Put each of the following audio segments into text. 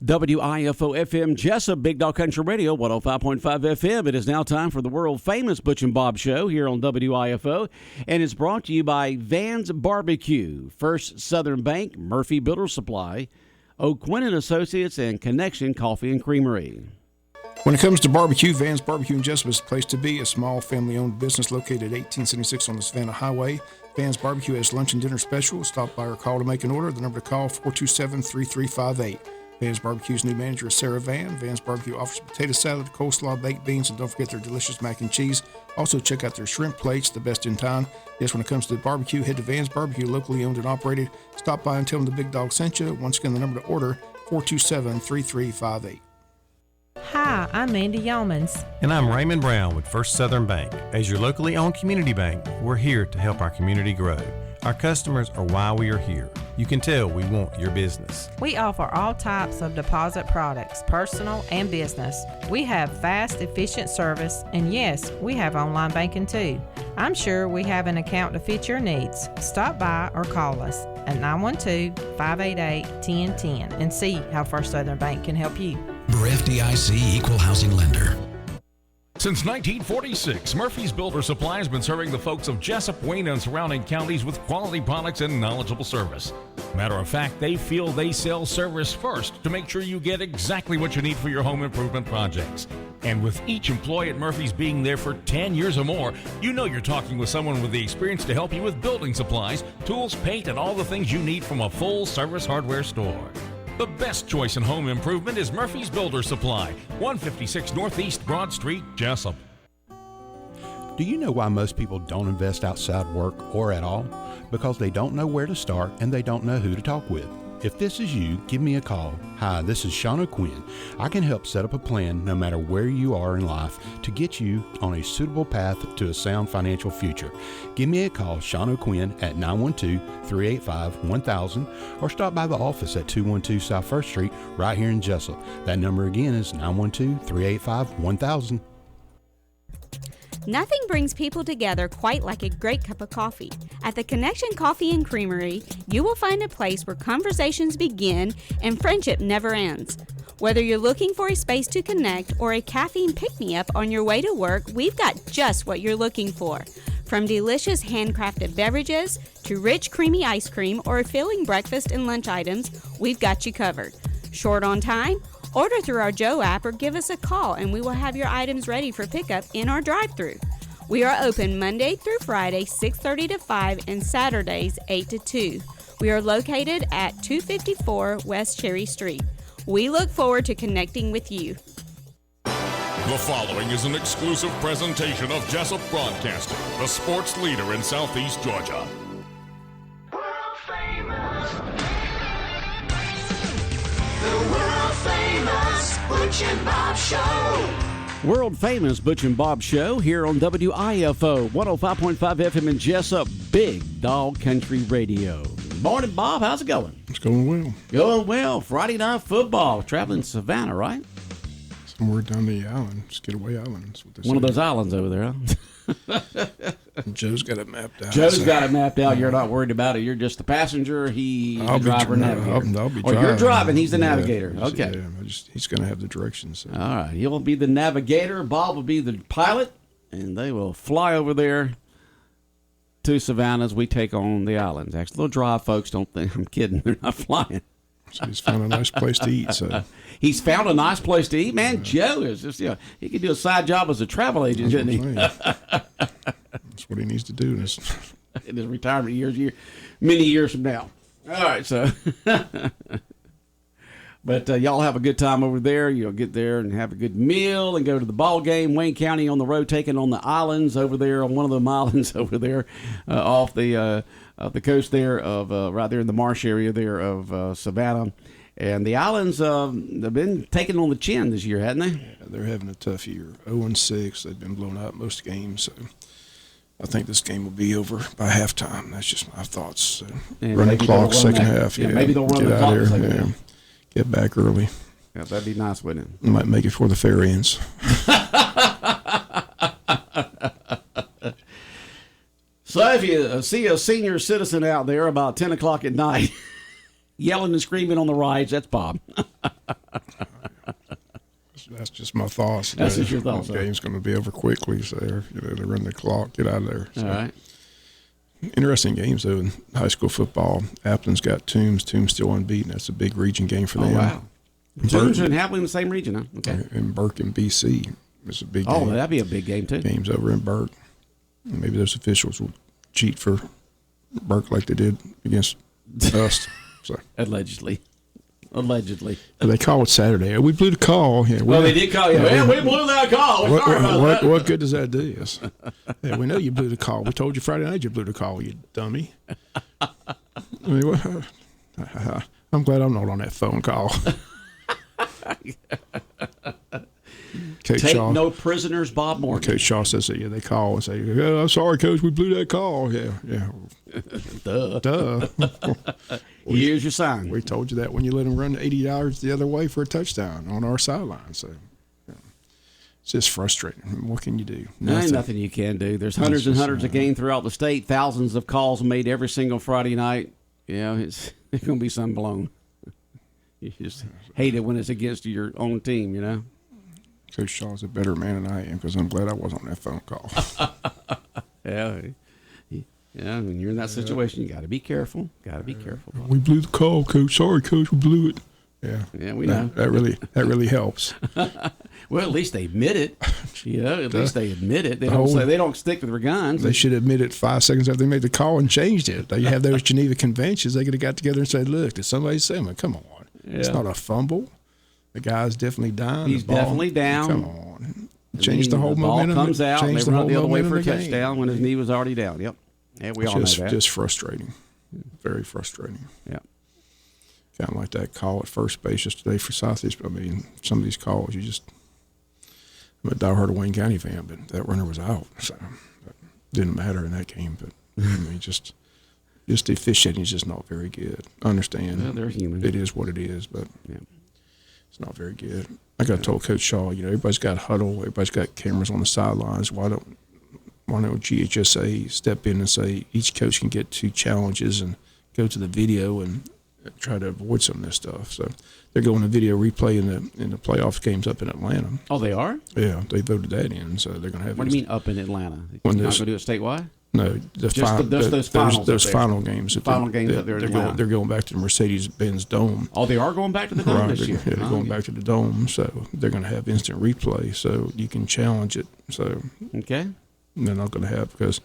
WIFO FM Jesup, Big Dog Country Radio, 105.5 FM. It is now time for the world-famous Butch and Bob Show here on WIFO, and it's brought to you by Van's Barbecue, First Southern Bank, Murphy Builder Supply, O'Quinn and Associates, and Connection Coffee and Creamery. When it comes to barbecue, Van's Barbecue in Jesup is the place to be. A small family-owned business located at 1876 on the Savannah Highway. Van's Barbecue has lunch and dinner special. Stop by or call to make an order. The number to call, 427-3358. Van's Barbecue's new manager is Sarah Van. Van's Barbecue offers potato salad, coleslaw, baked beans, and don't forget their delicious mac and cheese. Also, check out their shrimp plates, the best in town. Yes, when it comes to barbecue, head to Van's Barbecue, locally owned and operated. Stop by and tell them the Big Dog sent you. Once again, the number to order, 427-3358. Hi, I'm Mandy Yeomans. And I'm Raymond Brown with First Southern Bank. As your locally owned community bank, we're here to help our community grow. Our customers are why we are here. You can tell we want your business. We offer all types of deposit products, personal and business. We have fast, efficient service, and yes, we have online banking too. I'm sure we have an account to fit your needs. Stop by or call us at 912-588-1010 and see how First Southern Bank can help you. We're FDIC Equal Housing Lender. Since 1946, Murphy's Builder Supply has been serving the folks of Jesup, Wayne, and surrounding counties with quality products and knowledgeable service. Matter of fact, they feel they sell service first to make sure you get exactly what you need for your home improvement projects. And with each employee at Murphy's being there for 10 years or more, you know you're talking with someone with the experience to help you with building supplies, tools, paint, and all the things you need from a full-service hardware store. The best choice in home improvement is Murphy's Builder Supply, 156 Northeast Broad Street, Jesup. Do you know why most people don't invest outside work or at all? Because they don't know where to start and they don't know who to talk with. If this is you, give me a call. Hi, this is Sean O'Quinn. I can help set up a plan no matter where you are in life to get you on a suitable path to a sound financial future. Give me a call, Sean O'Quinn, at 912-385-1000 or stop by the office at 212 South 1st Street right here in Jesup. That number again is 912-385-1000. Nothing brings people together quite like a great cup of coffee. At the Connection Coffee and Creamery, you will find a place where conversations begin and friendship never ends. Whether you're looking for a space to connect or a caffeine pick-me-up on your way to work, we've got just what you're looking for. From delicious handcrafted beverages to rich creamy ice cream or filling breakfast and lunch items, we've got you covered. Short on time? Order through our Joe app or give us a call and we will have your items ready for pickup in our drive-thru. We are open Monday through Friday, 6:30 to 5, and Saturdays, 8 to 2. We are located at 254 West Cherry Street. We look forward to connecting with you. The following is an exclusive presentation of Jesup Broadcasting, the sports leader in Southeast Georgia. World famous. The world famous Butch and Bob Show. World famous Butch and Bob Show here on WIFO, 105.5 FM in Jesup, Big Dog Country Radio. Morning, Bob. How's it going? It's going well. Going well. Friday night football. Traveling to Savannah, right? Somewhere down the island. Just Getaway Island. One of those islands over there, huh? Joe's got it mapped out. Joe's got it mapped out. You're not worried about it. You're just the passenger. He's the driver, navigator. I'll be driving. Or you're driving. He's the navigator. Okay. Yeah, he's going to have the directions. So. All right. He'll be the navigator. Bob will be the pilot, and they will fly over there to Savannah as we take on the islands. Actually, they'll drive, folks. Don't think I'm kidding. They're not flying. So he's found a nice place to eat. So he's found a nice place to eat. Man, Joe is just, he could do a side job as a travel agent, shouldn't he? That's what he needs to do in his retirement many years from now. All right, so. But y'all have a good time over there. You'll get there and have a good meal and go to the ball game. Wayne County on the road, taking on the islands over there, on one of them islands over there off the coast there of right there in the marsh area there of Savannah. And the islands have been taking on the chin this year, hadn't they? Yeah, they're having a tough year. 0-6. They've been blown out most games. So I think this game will be over by halftime. That's just my thoughts. So running clock, second half. Yeah, maybe they'll run the clock the second half. Get back early. Yeah, that'd be nice, wouldn't it? Might make it before the fair ends. So if you see a senior citizen out there about 10 o'clock at night yelling and screaming on the rides, that's Bob. just my thoughts. That's just your thoughts. The game's going to be over quickly, so they run the clock, get out of there. So. All right. Interesting games though in high school football. Appleton's got Toombs. Toombs still unbeaten. That's a big region game for them. Oh wow. Toombs and Happily in the same region, huh? Okay. And Burke and BC. It's a big game. Oh, that'd be a big game too. Games over in Burke. Maybe those officials will cheat for Burke like they did against us. So. Allegedly. They call it Saturday. We blew the call. Yeah, well, they did call you. Yeah, we blew that call. What good does that do us? Yeah, we know you blew the call. We told you Friday night you blew the call, you dummy. I mean, I'm glad I'm not on that phone call. Take Shaw, no prisoners, Bob Morgan. Coach Shaw says that they call and say, I'm sorry, Coach, we blew that call. Yeah. Duh. Here's your sign. We told you that when you let them run 80 yards the other way for a touchdown on our sideline. So it's just frustrating. What can you do? Nothing you can do. There's hundreds and hundreds of games throughout the state, thousands of calls made every single Friday night. It's going to be some blown. You just hate it when it's against your own team, Coach Shaw's a better man than I am because I'm glad I was on that phone call. Yeah, when you're in that situation, you got to be careful. We blew the call, Coach. Sorry, Coach, we blew it. Yeah, we know. That really helps. Well, at least they admit it. At least they admit it. They don't stick to their guns. They should admit it 5 seconds after they made the call and changed it. They have those Geneva conventions. They could have got together and said, "Look, did somebody say, come on, it's not a fumble. The guy's definitely down. He's definitely down. Come on, change the whole momentum. Ball comes out. And they run the other way for a touchdown when his knee was already down. Yep. Yeah, we all know that. Just frustrating. Very frustrating. Yeah. Kind of like that call at first base yesterday for Southeast. I mean, some of these calls, I'm a diehard Wayne County fan, but that runner was out. So it didn't matter in that game. But, I mean, just the officiating is just not very good. I understand. Well, they're human. It is what it is, but it's not very good. I got told Coach Shaw, everybody's got huddle. Everybody's got cameras on the sidelines. Why don't GHSA step in and say each coach can get 2 challenges and go to the video and try to avoid some of this stuff. So they're going to video replay in the playoff games up in Atlanta. Oh, they are? Yeah, they voted that in, so they're going to have. What do you mean up in Atlanta? They're not going to do it statewide? No, those final games. Final games up there in Atlanta. They're going back to the Mercedes-Benz Dome. Oh, they are going back to the Dome this year? Yeah, they're going back to the Dome, so they're going to have instant replay, so you can challenge it. So okay. They're not going to have, because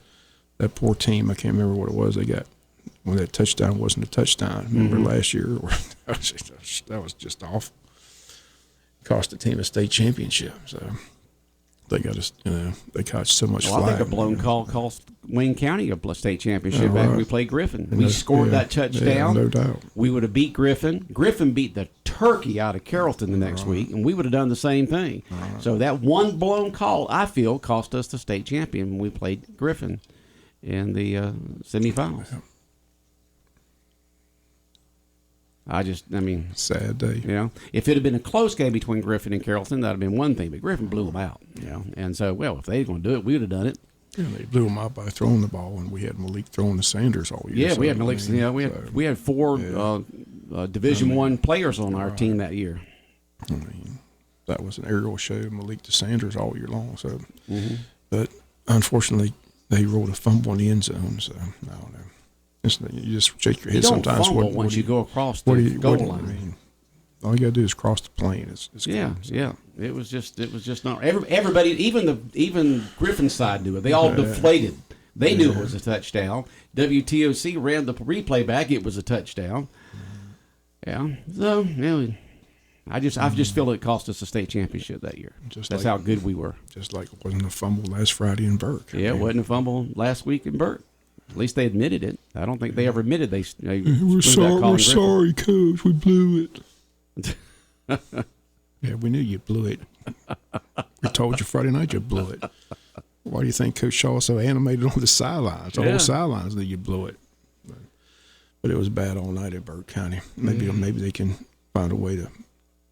that poor team, I can't remember what it was they got when that touchdown wasn't a touchdown. Remember last year? That was just awful. Cost the team a state championship. So they got us, they caught so much flack. I think a blown call cost Wayne County a state championship back when we played Griffin. We scored that touchdown. No doubt. We would have beat Griffin. Griffin beat the turkey out of Carrollton the next week, and we would have done the same thing. So that one blown call, I feel, cost us the state champion when we played Griffin in the semifinals. Sad day. If it had been a close game between Griffin and Carrollton, that would have been one thing, but Griffin blew them out. And so, if they were going to do it, we would have done it. Yeah, they blew them out by throwing the ball, and we had Malik throwing to Sanders all year. Yeah, we had Malik. We had 4 Division I players on our team that year. I mean, that was an aerial show, Malik to Sanders all year long. So, but unfortunately, they rolled a fumble in the end zone. So I don't know. You just shake your head sometimes. Fumble once you go across the goal line. I mean, all you got to do is cross the plane. It's yeah. It was just not. Everybody, even Griffin's side knew it. They all deflated. They knew it was a touchdown. WTOC ran the replay back. It was a touchdown. Yeah. So I just feel it cost us a state championship that year. That's how good we were. Just like it wasn't a fumble last Friday in Burke. Yeah, it wasn't a fumble last week in Burke. At least they admitted it. I don't think they ever admitted they we're sorry, Coach. We blew it. Yeah, we knew you blew it. We told you Friday night you blew it. Why do you think Coach Shaw was so animated on the sidelines? The whole sidelines that you blew it. But it was bad all night at Burke County. Maybe they can find a way to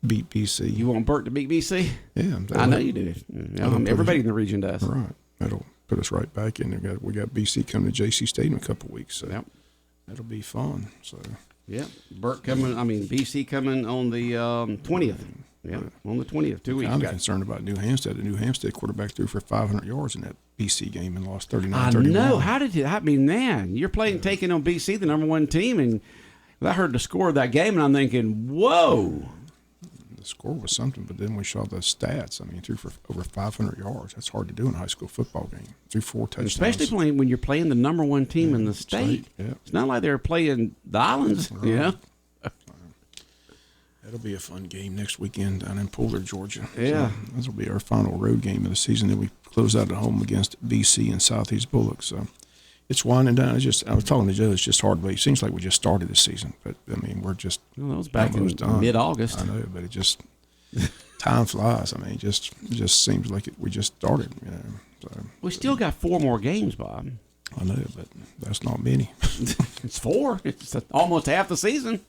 beat BC. You want Burke to beat BC? Yeah. I know you do. Everybody in the region does. Right. That'll put us right back in there. We got BC coming to JC Stadium in a couple of weeks, so that'll be fun. So BC coming on the 20th. Yeah, on the 20th, 2 weeks. I'm kind of concerned about New Hampstead. The New Hampstead quarterback threw for 500 yards in that BC game and lost 39-31. I know. How did you? I mean, man, you're taking on BC, the number one team, and I heard the score of that game, and I'm thinking, whoa. The score was something, but then we saw the stats. I mean, he threw for over 500 yards. That's hard to do in a high school football game. Threw 4 touchdowns. Especially when you're playing the number one team in the state. Yeah. It's not like they're playing the Islands, Right. That'll be a fun game next weekend down in Poulter, Georgia. Yeah. So this will be our final road game of the season. Then we close out at home against BC and Southeast Bullock. So it's winding down. I was talking to Joe. It's just hard to believe. It seems like we just started the season, but I mean we're just that was back in done. mid-August. I know, but it just time flies. I mean, it just seems like we just started. You know. So We still got 4 more games, Bob. I know, but that's not many. It's 4. It's almost half the season.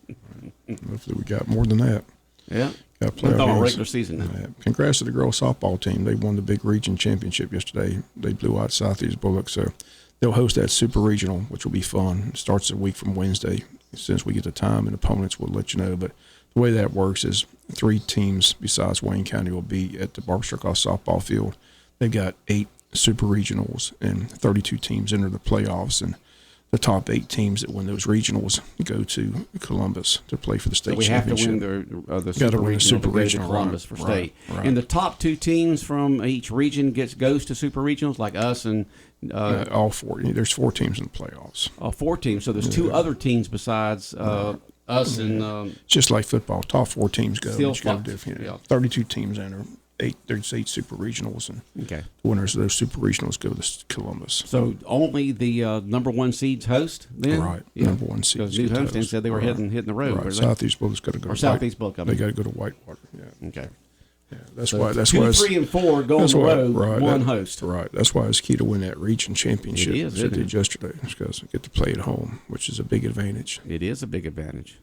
Hopefully, we got more than that. Yeah. Got playoff Talking games. regular season now. Yeah. Congrats to the girls softball team. They won the big region championship yesterday. They blew out Southeast Bullock, so they'll host that super regional, which will be fun. It starts a week from Wednesday. As soon as we get the time and opponents, we'll let you know. But the way that works is 3 teams besides Wayne County will be at the Barbara Strickhoff softball field. They've got 8 super regionals and 32 teams enter the playoffs, and the top 8 teams that win those regionals go to Columbus to play for the state So we have to championship. win the super regional to go to Columbus for state. Right. And the top 2 teams from each region goes to super regionals, like us and all 4. There's 4 teams in the playoffs. 4 teams. So there's 2 other teams besides us and Just like football, top 4 teams go. Still But you got fun. different, Yeah. 32 teams enter. There's 8 super regionals, and okay. the winners of those super regionals go to Columbus. So only the number 1 seeds host then? Right, Yeah. number 1 seeds. Because New Homestead said they were hitting the road. Right, Southeast Bullock's got to go. Or Southeast Bullock. They got to go to Whitewater. Yeah. Okay. Yeah, that's So why. That's 2, why. 3, and 4 go on the road. 1 host. Right. That's why it's key to win that region championship. It is, As I isn't did yesterday, because I get to play at home, which is a big advantage. It is a big advantage.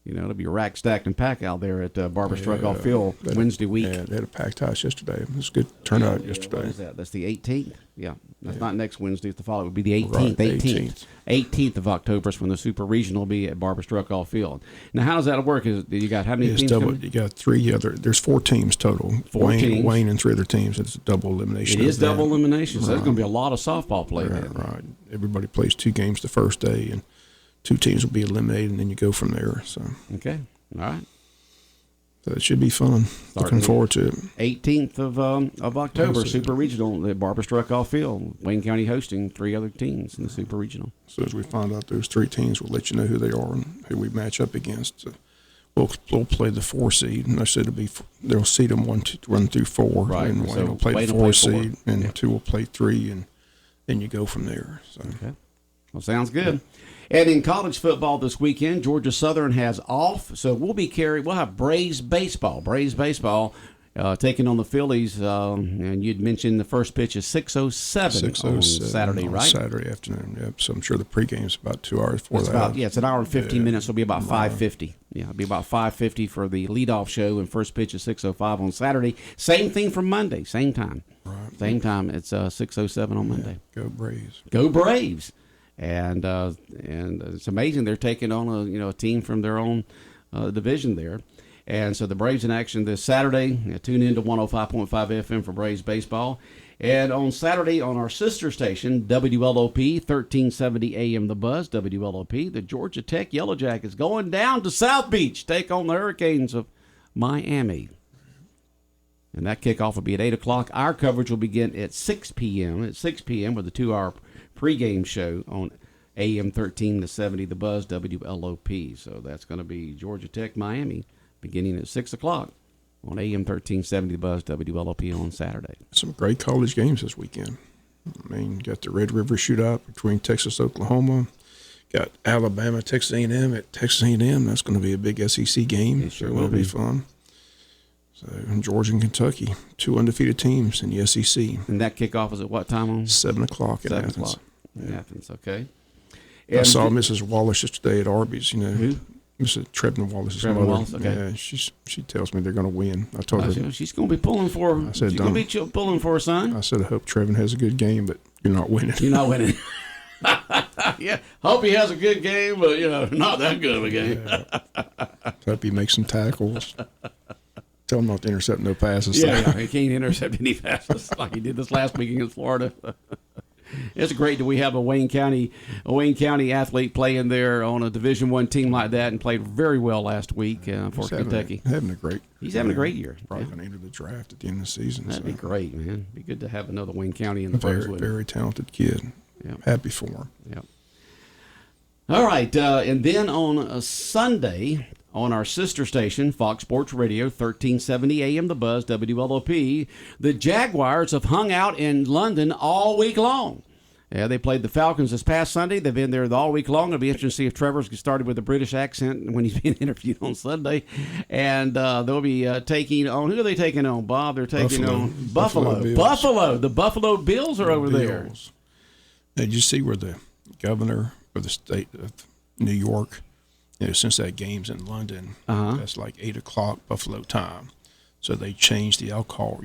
You know, it'll be rack, stacked, and pack out there at Barbara Strickhoff Field Wednesday week. Yeah, they had a packed house yesterday. It was a good turnout yesterday. What is that? That's the 18th. Yeah, that's not next Wednesday. It's the following. It would be the 18th. Right, 18th. 18th of October is when the Super Regional will be at Barbara Strickhoff Field. Now, how does that work? You got how many It's teams double. coming? You got 3 other. There's 4 teams total. 4 teams. Wayne and 3 other teams. It's a double elimination. It is of that. double elimination, so there's going to be a lot of softball play Right, then. right. Everybody plays 2 games the first day, and 2 teams will be eliminated, and then you go from there. So. Okay. All right. So it should be fun. Looking forward to it. 18th of October, Super Regional at Barbara Struckoff Field. Wayne County hosting 3 other teams in the Super Regional. As soon as we find out those 3 teams, we'll let you know who they are and who we match up against. We'll play the 4 seed, and I said they'll seed them 1 through 4, Right. and So Wayne will play Wayne the will 4 play 4. seed, and Yeah. 2 will play 3, and then you go from there. So. Okay. Well, sounds good. And in college football this weekend, Georgia Southern has off, so we'll have Braves baseball. Braves baseball taking on the Phillies, and you'd mentioned the first pitch is 6:07 on Saturday, on right? Saturday afternoon. Yep. So I'm sure the pregame's about 2 hours before It's that. it's an hour and 15 minutes. So it'll be about 5:50. Yeah, it'll be about 5:50 for the leadoff show, and first pitch is 6:05 on Saturday. Same thing for Monday, same time. Right. Same time. It's 6:07 on Monday. Go Braves. Go Braves. And it's amazing they're taking on a team from their own division there, and so the Braves in action this Saturday. Tune in to 105.5 FM for Braves baseball, and on Saturday on our sister station WLOP 1370 AM The Buzz WLOP, the Georgia Tech Yellow Jackets going down to South Beach take on the Hurricanes of Miami, and that kickoff will be at 8:00. Our coverage will begin at 6 p.m. with a 2-hour pregame show on AM 1370 The Buzz WLOP. So that's going to be Georgia Tech Miami beginning at 6:00 on AM 1370 The Buzz WLOP on Saturday. Some great college games this weekend. I mean, got the Red River Shootout between Texas, Oklahoma. Got Alabama, Texas A&M at Texas A&M. That's going to be a big SEC game. It sure so will it'll be be. fun. So Georgia and Kentucky, 2 undefeated teams in the SEC. And that kickoff is at what time on? 7:00 in 7 Athens. o'clock in Athens, okay. I saw Mrs. Wallace yesterday at Arby's. You know, Who? Mrs. Trevin Wallace's Trevin mother. Wallace, okay. Yeah, she tells me they're going to win. I told her. She's going to be pulling for. I said, she's going to be pulling for her son. I said, I hope Trevin has a good game, but you're not winning. You're not winning. Yeah, hope he has a good game, but not that good of a game. Hope he makes some tackles. Tell him not to intercept no passes. Yeah, he can't intercept any passes like he did this last week against Florida. It's great that we have a Wayne County athlete playing there on a Division I team like that, and played very well last week for Kentucky. He's having a great year. Probably going to enter the draft at the end of the season. That'd be great, man. Be good to have another Wayne County in the pros with him. Very talented kid. Yeah. Happy for him. Yep. All right, and then on a Sunday, on our sister station, Fox Sports Radio, 1370 AM The Buzz, WLOP, the Jaguars have hung out in London all week long. Yeah, they played the Falcons this past Sunday. They've been there all week long. It'll be interesting to see if Trevor's started with a British accent when he's being interviewed on Sunday. And they'll be taking on, who are they taking on, Bob? They're taking on Buffalo. The Buffalo Bills are over there. Now, did you see where the governor of the state of New York, since that game's in London, that's like 8 o'clock Buffalo time. So they changed the alcohol,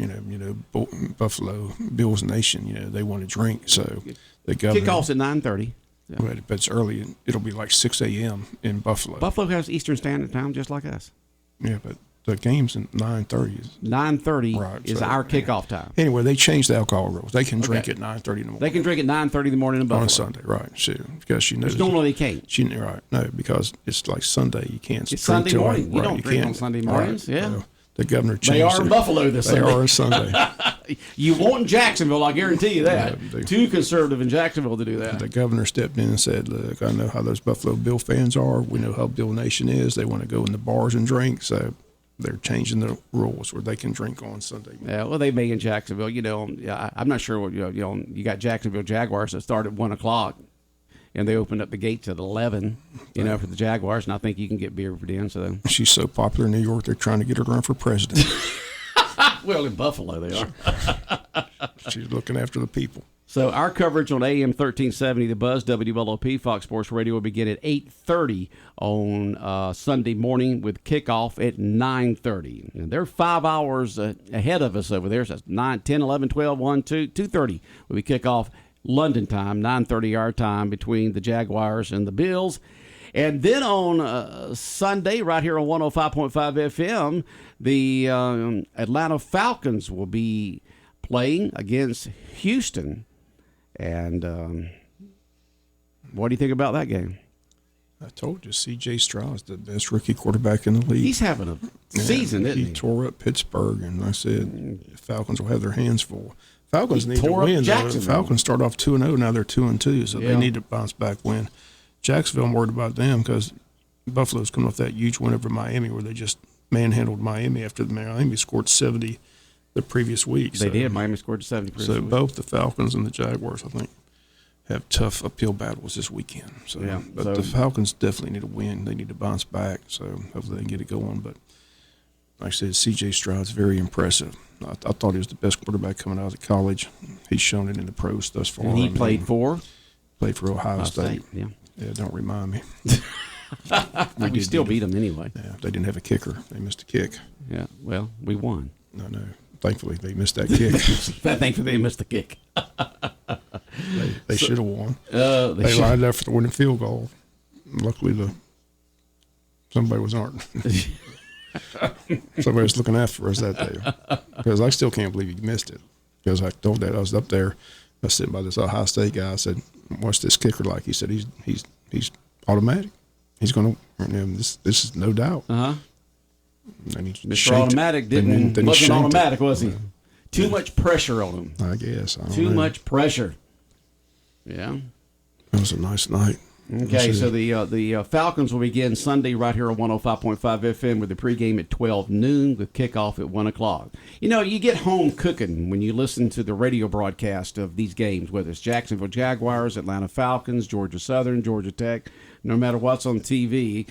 Buffalo Bills Nation, they want to drink. So the governor. Kickoff's at 9:30. Yeah. But it's early. It'll be like 6 a.m. in Buffalo. Buffalo has Eastern Standard Time just like us. Yeah, but the game's at 9:30. 9:30 is our kickoff time. Anyway, they changed the alcohol rules. They can drink at 9:30 in the morning. They can drink at 9:30 in the morning in Buffalo. On Sunday, right. Sure. Because normally they can't. Right. No, because it's like Sunday. You can't It's Sunday morning. You don't drink on Sunday mornings. Right. Yeah. The governor changed They are in Buffalo this Sunday. They are on Sunday. You won't in Jacksonville, I guarantee you that. Too conservative in Jacksonville to do that. The governor stepped in and said, look, I know how those Buffalo Bill fans are. We know how Bill Nation is. They want to go in the bars and drink. So they're changing the rules where they can drink on Sunday. Yeah, well, they may in Jacksonville. I'm not sure what, you got Jacksonville Jaguars that start at 1 o'clock. And they opened up the gates at 11, for the Jaguars, and I think you can get beer for them. So she's so popular in New York, they're trying to get her to run for president. Well, in Buffalo they are. She's looking after the people. So our coverage on AM 1370, The Buzz, WLOP, Fox Sports Radio will begin at 8:30 on Sunday morning with kickoff at 9:30. And they're 5 hours ahead of us over there. So that's 9, 10, 11, 12, 1, 2, 2:30 when we kick off London time, 9:30 our time, between the Jaguars and the Bills. And then on Sunday, right here on 105.5 FM, the Atlanta Falcons will be playing against Houston. And what do you think about that game? I told you, C.J. Stroud's the best rookie quarterback in the league. He's having a season, isn't he? He tore up Pittsburgh, and I said the Falcons will have their hands full. Falcons need to win. The Falcons start off 2-0. Now they're 2-2, so they need to bounce back win. Jacksonville, I'm worried about them because Buffalo's coming off that huge win over Miami where they just manhandled Miami after the Miami scored 70 the previous week. They did. Miami scored 70 previous week. So both the Falcons and the Jaguars, I think, have tough uphill battles this weekend. But the Falcons definitely need to win. They need to bounce back, so hopefully they can get it going. But like I said, C.J. Stroud's very impressive. I thought he was the best quarterback coming out of college. He's shown it in the pros thus far. And he played for Ohio State. Yeah, don't remind me. we still beat them anyway. Yeah, they didn't have a kicker. They missed a kick. Yeah, well, we won. No. Thankfully, they missed that kick. Thankfully, they missed the kick. They should have won. They lined up for the winning field goal. Luckily, somebody was aren't. Somebody was looking after us that day. Because I still can't believe he missed it. Because I told that I was up there, I was sitting by this Ohio State guy. I said, "What's this kicker like?" He said, "He's automatic. He's going to. This is no doubt." Mr. Automatic wasn't automatic, was he? Too much pressure on him. I guess. Too much pressure. Yeah. It was a nice night. Okay, so the Falcons will begin Sunday right here on 105.5 FM with the pregame at 12 noon with kickoff at 1 o'clock. You get home cooking when you listen to the radio broadcast of these games, whether it's Jacksonville Jaguars, Atlanta Falcons, Georgia Southern, Georgia Tech. No matter what's on TV,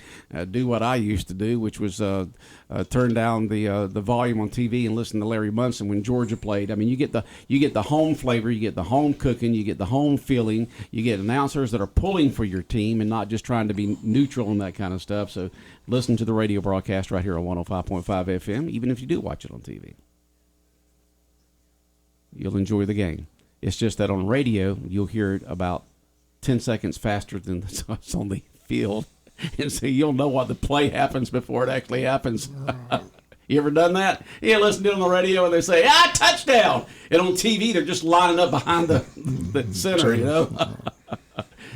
do what I used to do, which was turn down the volume on TV and listen to Larry Munson when Georgia played. I mean, you get the home flavor, you get the home cooking, you get the home feeling, you get announcers that are pulling for your team and not just trying to be neutral and that kind of stuff. So listen to the radio broadcast right here on 105.5 FM, even if you do watch it on TV. You'll enjoy the game. It's just that on radio, you'll hear it about 10 seconds faster than it's on the field. And so you'll know what the play happens before it actually happens. You ever done that? You listen to it on the radio and they say, touchdown. And on TV, they're just lining up behind the center, you know.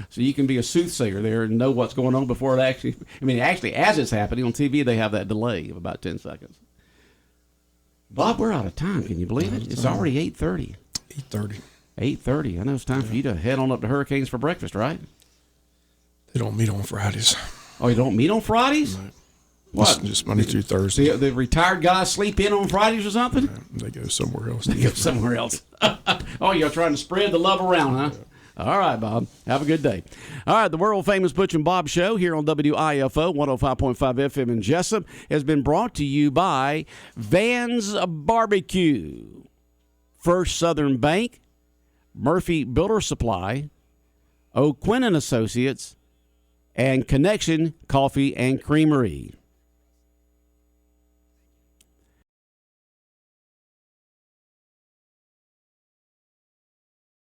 So you can be a soothsayer there and know what's going on before it actually, as it's happening on TV, they have that delay of about 10 seconds. Bob, we're out of time. Can you believe it? It's already 8:30. 8:30. 8:30. I know it's time for you to head on up to Hurricanes for breakfast, right? They don't meet on Fridays. Oh, you don't meet on Fridays? No. What? Just Monday through Thursday. The retired guys sleep in on Fridays or something? They go somewhere else. They go somewhere else. Oh, you're trying to spread the love around, huh? Yeah. All right, Bob. Have a good day. All right, the world-famous Butch and Bob Show here on WIFO 105.5 FM in Jesup has been brought to you by Van's Barbecue, First Southern Bank, Murphy Builder Supply, O'Quinn & Associates, and Connection Coffee and Creamery.